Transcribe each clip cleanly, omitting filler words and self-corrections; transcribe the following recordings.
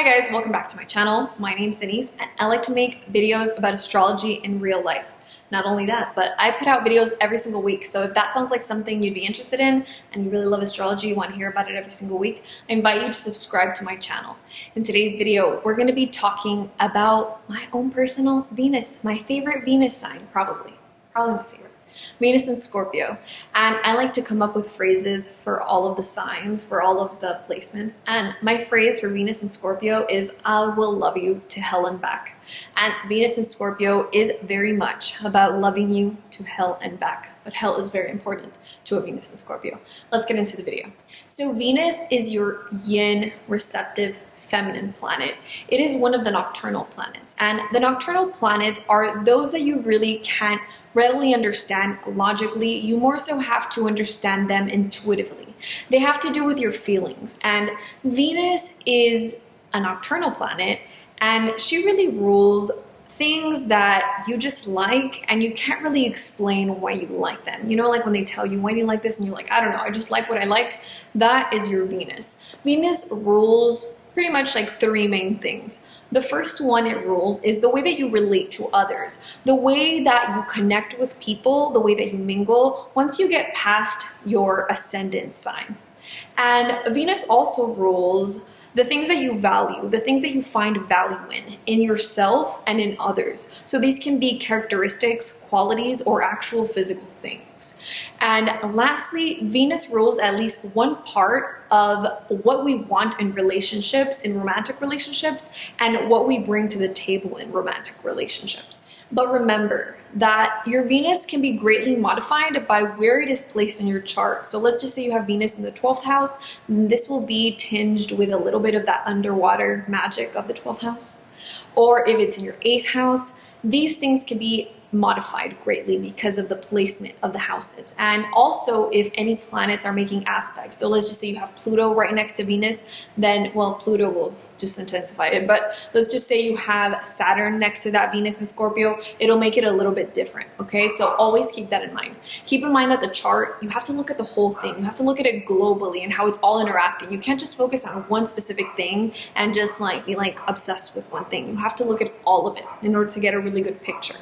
Hi guys, welcome back to my channel. My name's Denise and I like to make videos about astrology in real life. Not only that, but I put out videos every single week. So if that sounds like something you'd be interested in and you really love astrology, you want to hear about it every single week, I invite you to subscribe to my channel. In today's video, we're going to be talking about my own personal Venus, my favorite Venus sign, probably my favorite. Venus in Scorpio. And I like to come up with phrases for all of the signs, for all of the placements. And my phrase for Venus in Scorpio is, I will love you to hell and back. And Venus in Scorpio is very much about loving you to hell and back. But hell is very important to a Venus in Scorpio. Let's get into the video. So Venus is your yin receptive feminine planet. It is one of the nocturnal planets. And the nocturnal planets are those that you really can't readily understand logically. You more so have to understand them intuitively. They have to do with your feelings. And Venus is a nocturnal planet, and she really rules things that you just like and you can't really explain why you like them. You know, like when they tell you, why do you like this? And you're like, I don't know, I just like what I like. That is your Venus. Venus rules pretty much like three main things. The first one it rules is the way that you relate to others, the way that you connect with people, the way that you mingle once you get past your ascendant sign. And Venus also rules the things that you value, the things that you find value in yourself and in others. So these can be characteristics, qualities, or actual physical things. And lastly, Venus rules at least one part of what we want in relationships, in romantic relationships, and what we bring to the table in romantic relationships. But remember that your Venus can be greatly modified by where it is placed in your chart. So let's just say you have Venus in the 12th house. This will be tinged with a little bit of that underwater magic of the 12th house. Or if it's in your 8th house, these things can be modified greatly because of the placement of the houses. And also if any planets are making aspects. So let's just say you have Pluto right next to Venus, then, well, Pluto will just intensify it. But let's just say you have Saturn next to that Venus in Scorpio, it'll make it a little bit different, okay? So always keep that in mind. Keep in mind that the chart, you have to look at the whole thing. You have to look at it globally and how it's all interacting. You can't just focus on one specific thing and just be obsessed with one thing. You have to look at all of it in order to get a really good picture.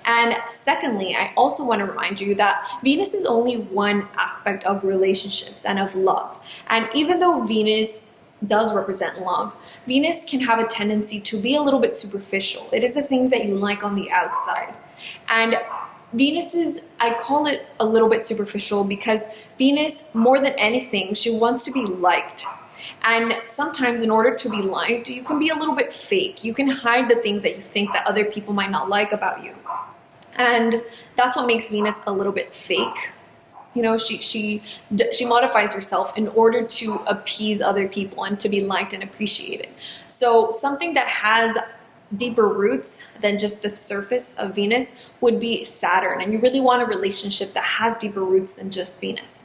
And secondly, I also want to remind you that Venus is only one aspect of relationships and of love. And even though Venus does represent love, Venus can have a tendency to be a little bit superficial. It is the things that you like on the outside. And Venus is, I call it a little bit superficial because Venus, more than anything, she wants to be liked. And sometimes in order to be liked, you can be a little bit fake. You can hide the things that you think that other people might not like about you. And that's what makes Venus a little bit fake. You know, she modifies herself in order to appease other people and to be liked and appreciated. So something that has deeper roots than just the surface of Venus would be Saturn. And you really want a relationship that has deeper roots than just Venus.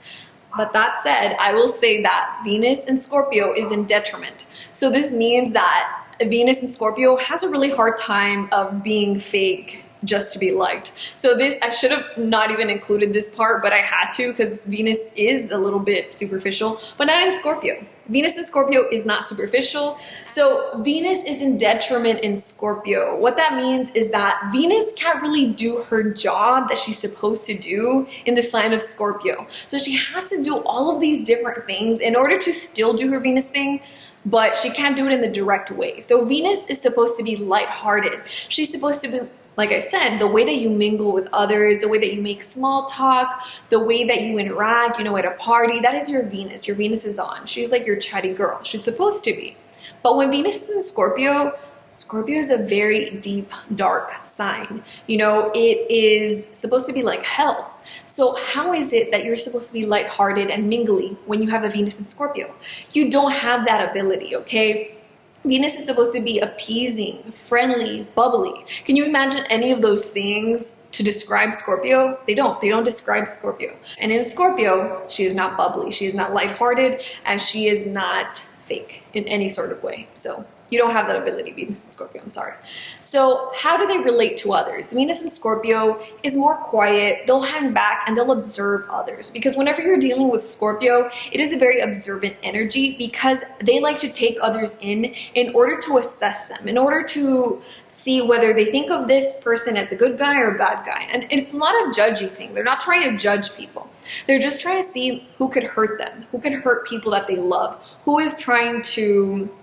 But that said, I will say that Venus in Scorpio is in detriment. So this means that Venus in Scorpio has a really hard time of being fake just to be liked. So this, I should have not even included this part, but I had to because Venus is a little bit superficial, but not in Scorpio. Venus in Scorpio is not superficial. So Venus is in detriment in Scorpio. What that means is that Venus can't really do her job that she's supposed to do in the sign of Scorpio. So she has to do all of these different things in order to still do her Venus thing, but she can't do it in the direct way. So Venus is supposed to be lighthearted. She's supposed to be, like I said, the way that you mingle with others, the way that you make small talk, the way that you interact, you know, at a party, that is your Venus. Your Venus is on. She's like your chatty girl. She's supposed to be. But when Venus is in Scorpio, Scorpio is a very deep, dark sign. You know, it is supposed to be like hell. So how is it that you're supposed to be lighthearted and mingly when you have a Venus in Scorpio? You don't have that ability, okay? Venus is supposed to be appeasing, friendly, bubbly. Can you imagine any of those things to describe Scorpio? They don't describe Scorpio. And in Scorpio, she is not bubbly, she is not lighthearted, and she is not fake in any sort of way. So You don't have that ability, Venus and Scorpio, I'm sorry. So how do they relate to others? Venus and Scorpio is more quiet. They'll hang back and they'll observe others, because whenever you're dealing with Scorpio, it is a very observant energy, because they like to take others in order to assess them, in order to see whether they think of this person as a good guy or a bad guy. And it's not a judgy thing. They're not trying to judge people. They're just trying to see who could hurt them, who could hurt people that they love, who is trying to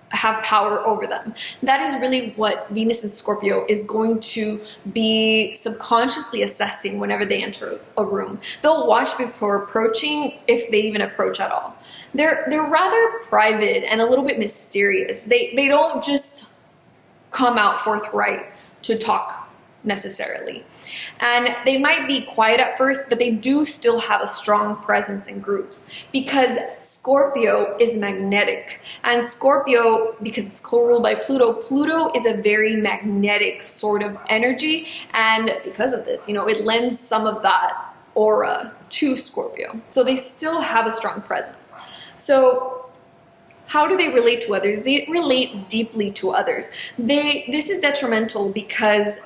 have power over them. That is really what Venus and Scorpio is going to be subconsciously assessing whenever they enter a room. They'll watch before approaching, if they even approach at all. They're rather private and a little bit mysterious. They don't just come out forthright to talk necessarily. And they might be quiet at first, but they do still have a strong presence in groups, because Scorpio is magnetic. And Scorpio, because it's co-ruled by Pluto, Pluto is a very magnetic sort of energy. And because of this, it lends some of that aura to Scorpio. So they still have a strong presence. So how do they relate to others? They relate deeply to others. This is detrimental because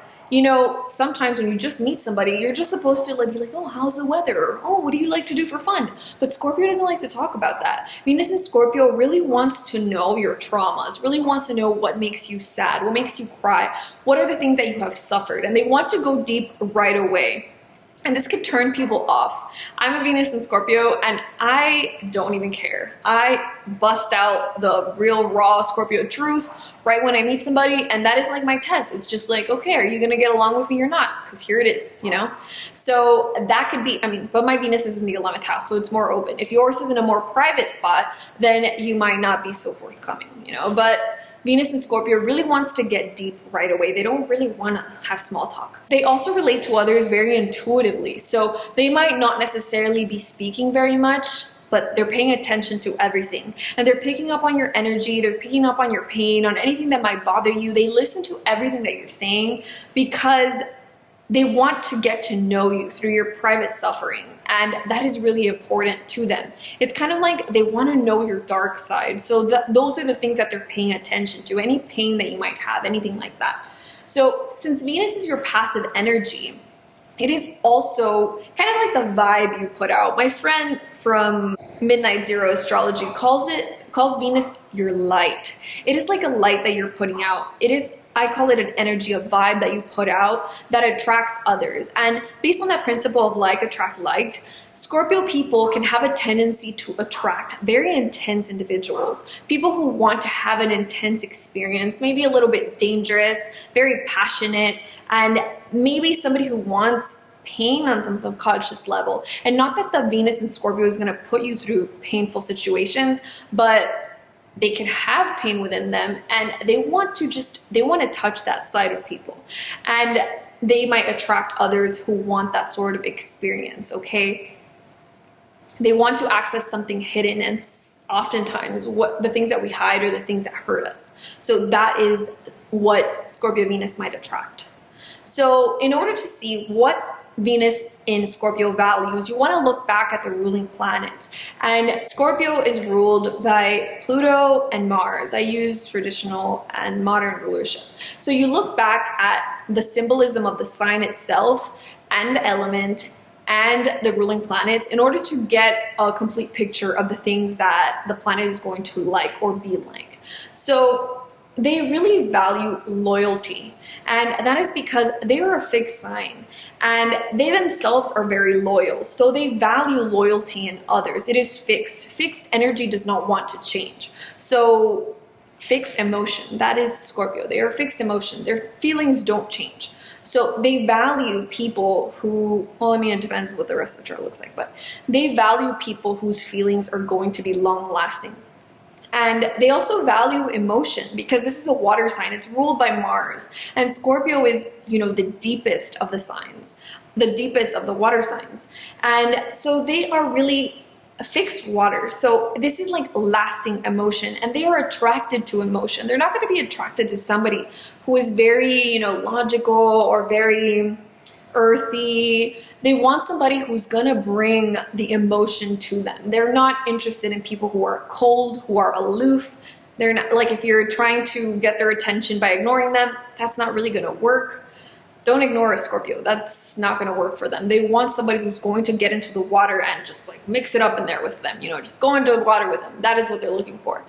sometimes when you just meet somebody, you're just supposed to be like, oh, how's the weather? Or, oh, what do you like to do for fun? But Scorpio doesn't like to talk about that. Venus and Scorpio really wants to know your traumas, really wants to know what makes you sad, what makes you cry, what are the things that you have suffered, and they want to go deep right away. And this could turn people off. I'm a Venus and Scorpio, and I don't even care. I bust out the real raw Scorpio truth right when I meet somebody, and that is like my test. It's just like, okay, are you gonna get along with me or not? Because here it is, So that could be, but my Venus is in the 11th house, so it's more open. If yours is in a more private spot, then you might not be so forthcoming, But Venus and Scorpio really wants to get deep right away. They don't really want to have small talk. They also relate to others very intuitively. So they might not necessarily be speaking very much, but they're paying attention to everything. And they're picking up on your energy. They're picking up on your pain, on anything that might bother you. They listen to everything that you're saying because they want to get to know you through your private suffering. And that is really important to them. It's kind of like they want to know your dark side. So those are the things that they're paying attention to. Any pain that you might have, anything like that. So since Venus is your passive energy, it is also kind of like the vibe you put out. My friend from Midnight Zero Astrology calls Venus your light. It is like a light that you're putting out. I call it an energy, a vibe that you put out that attracts others. And based on that principle of like attract like, Scorpio people can have a tendency to attract very intense individuals, people who want to have an intense experience, maybe a little bit dangerous, very passionate, and maybe somebody who wants pain on some subconscious level. And not that the Venus and Scorpio is going to put you through painful situations, but they can have pain within them, and they want to touch that side of people. And they might attract others who want that sort of experience, okay? They want to access something hidden, and oftentimes the things that we hide are the things that hurt us. So that is what Scorpio Venus might attract. So in order to see what Venus in Scorpio values, you want to look back at the ruling planets. And Scorpio is ruled by Pluto and Mars. I use traditional and modern rulership. So you look back at the symbolism of the sign itself and the element and the ruling planets in order to get a complete picture of the things that the planet is going to like or be like. So they really value loyalty, and that is because they are a fixed sign and they themselves are very loyal. So they value loyalty in others. It is fixed. Fixed energy does not want to change. So fixed emotion, that is Scorpio. They are fixed emotion. Their feelings don't change. So they value people who, it depends what the rest of the chart looks like, but they value people whose feelings are going to be long lasting. And they also value emotion because this is a water sign. It's ruled by Mars. And Scorpio is, the deepest of the signs, the deepest of the water signs. And so they are really fixed water. So this is like lasting emotion, and they are attracted to emotion. They're not going to be attracted to somebody who is very, logical or very earthy. They want somebody who's gonna bring the emotion to them. They're not interested in people who are cold, who are aloof. They're not, like, if you're trying to get their attention by ignoring them, that's not really going to work. Don't ignore a Scorpio. That's not going to work for them. They want somebody who's going to get into the water and just like mix it up in there with them, you know, just go into the water with them. That is what they're looking for.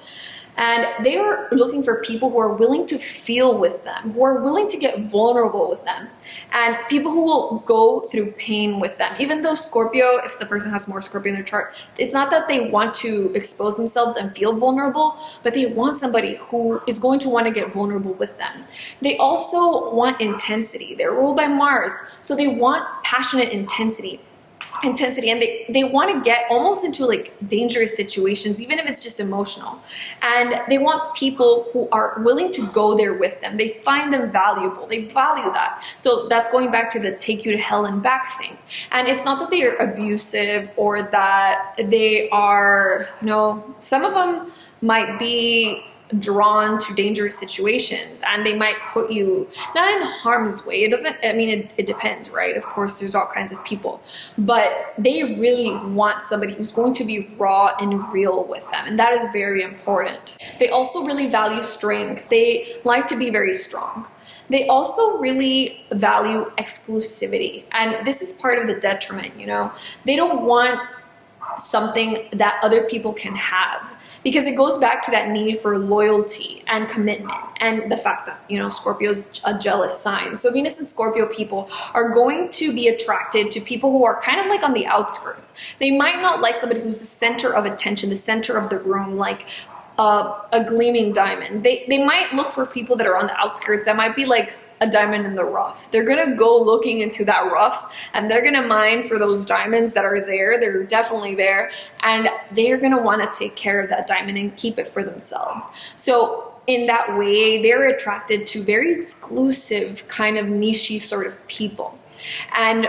And they are looking for people who are willing to feel with them, who are willing to get vulnerable with them, and people who will go through pain with them. Even though Scorpio, if the person has more Scorpio in their chart, it's not that they want to expose themselves and feel vulnerable, but they want somebody who is going to want to get vulnerable with them. They also want intensity. They're ruled by Mars, so they want passionate intensity, and they want to get almost into like dangerous situations, even if it's just emotional. And they want people who are willing to go there with them. They find them valuable. They value that. So that's going back to the take you to hell and back thing. And it's not that they are abusive or that they are, you know, some of them might be drawn to dangerous situations, and they might put you not in harm's way. It doesn't, I mean, it depends, right? Of course, there's all kinds of people, but they really want somebody who's going to be raw and real with them, and that is very important. They also really value strength. They like to be very strong. They also really value exclusivity, and this is part of the detriment, you know? They don't want something that other people can have, because it goes back to that need for loyalty and commitment, and the fact that, you know, Scorpio's a jealous sign. So Venus and Scorpio people are going to be attracted to people who are kind of like on the outskirts. They might not like somebody who's the center of attention, the center of the room, like a gleaming diamond. They might look for people that are on the outskirts that might be like a diamond in the rough. They're gonna go looking into that rough, and they're gonna mine for those diamonds that are there. They're definitely there, and they're gonna want to take care of that diamond and keep it for themselves. So in that way, they're attracted to very exclusive kind of niche sort of people. And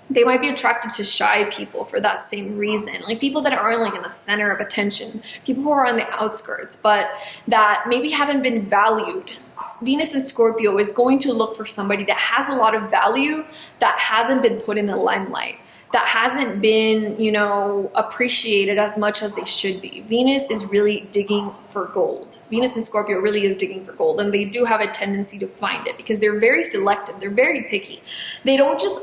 they might be attracted to shy people for that same reason, like people that aren't like in the center of attention, people who are on the outskirts, but that maybe haven't been valued. Venus in Scorpio is going to look for somebody that has a lot of value, that hasn't been put in the limelight, that hasn't been, you know, appreciated as much as they should be. Venus is really digging for gold. Venus in Scorpio really is digging for gold, and they do have a tendency to find it because they're very selective. They're very picky. They don't just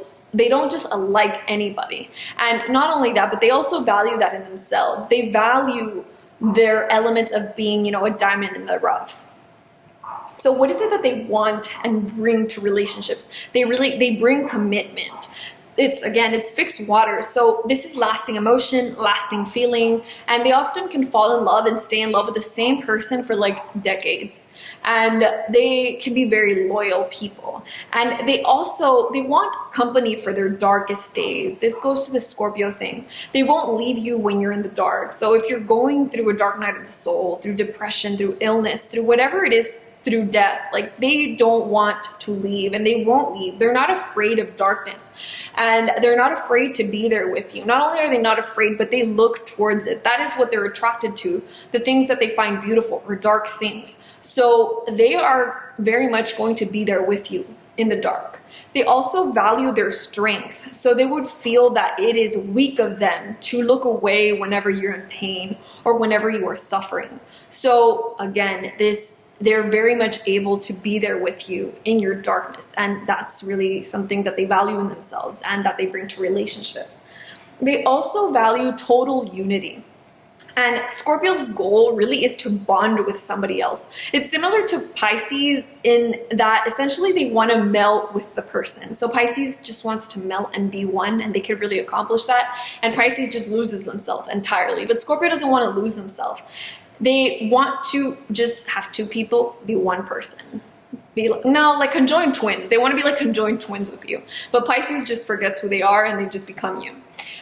like anybody. And not only that, but they also value that in themselves. They value their elements of being, you know, a diamond in the rough. So what is it that they want and bring to relationships? They bring commitment. It's fixed water. So this is lasting emotion, lasting feeling, and they often can fall in love and stay in love with the same person for like decades. And they can be very loyal people. And they want company for their darkest days. This goes to the Scorpio thing. They won't leave you when you're in the dark. So if you're going through a dark night of the soul, through depression, through illness, through whatever it is, through death, like they don't want to leave, and they won't leave. They're not afraid of darkness, and they're not afraid to be there with you. Not only are they not afraid, but they look towards it. That is what they're attracted to, the things that they find beautiful or dark things. So they are very much going to be there with you in the dark. They also value their strength. So they would feel that it is weak of them to look away whenever you're in pain or whenever you are suffering. So again, they're very much able to be there with you in your darkness. And that's really something that they value in themselves and that they bring to relationships. They also value total unity. And Scorpio's goal really is to bond with somebody else. It's similar to Pisces in that essentially they want to melt with the person. So Pisces just wants to melt and be one, and they could really accomplish that. And Pisces just loses themselves entirely. But Scorpio doesn't want to lose himself. They want to just have two people be one person. Like conjoined twins. They want to be like conjoined twins with you. But Pisces just forgets who they are and they just become you.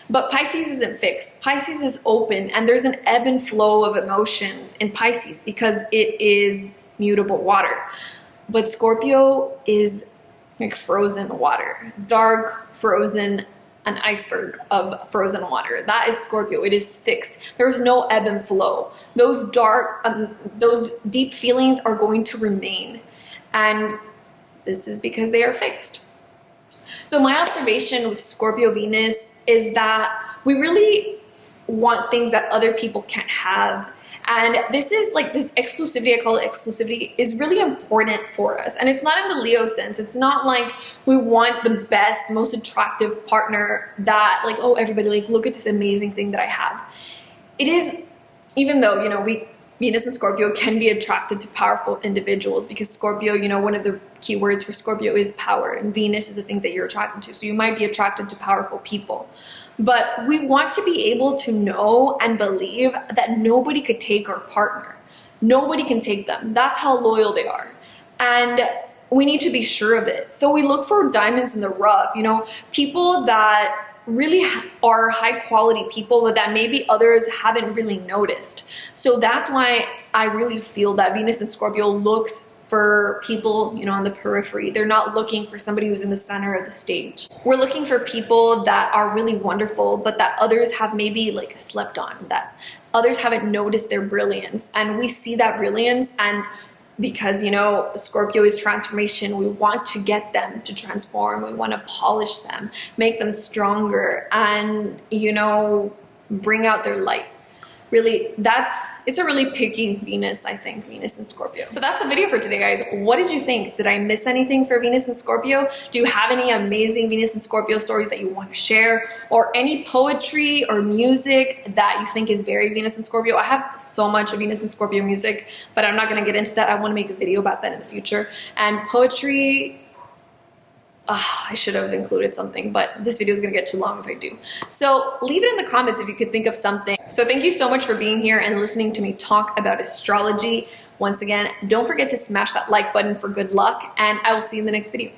But Pisces isn't fixed. Pisces is open, and there's an ebb and flow of emotions in Pisces because it is mutable water. But Scorpio is like frozen water, dark, frozen, an iceberg of frozen water. That is Scorpio. It is fixed. There's no ebb and flow. Those those deep feelings are going to remain. And this is because they are fixed. So my observation with Scorpio Venus is that we really want things that other people can't have. And this is like this exclusivity, I call it exclusivity, is really important for us. And it's not in the Leo sense. It's not like we want the best, most attractive partner that like, oh, everybody, like, look at this amazing thing that I have. It is, even though, you know, Venus and Scorpio can be attracted to powerful individuals, because Scorpio, you know, one of the key words for Scorpio is power, and Venus is the things that you're attracted to. So you might be attracted to powerful people. But we want to be able to know and believe that nobody could take our partner. Nobody can take them. That's how loyal they are. And we need to be sure of it. So we look for diamonds in the rough, you know, people that really are high quality people, but that maybe others haven't really noticed. So that's why I really feel that Venus and Scorpio looks for people, you know, on the periphery. They're not looking for somebody who's in the center of the stage. We're looking for people that are really wonderful, but that others have maybe like slept on, that others haven't noticed their brilliance. And we see that brilliance, and because, you know, Scorpio is transformation, we want to get them to transform. We want to polish them, make them stronger, and, you know, bring out their light. Really, it's a really picky Venus, I think, Venus and Scorpio. So that's a video for today, guys. What did you think? Did I miss anything for Venus and Scorpio? Do you have any amazing Venus and Scorpio stories that you want to share, or any poetry or music that you think is very Venus and Scorpio? I have so much Venus and Scorpio music, but I'm not going to get into that. I want to make a video about that in the future. And poetry, I should have included something, but this video is going to get too long if I do. So leave it in the comments if you could think of something. So thank you so much for being here and listening to me talk about astrology. Once again, don't forget to smash that like button for good luck, and I will see you in the next video.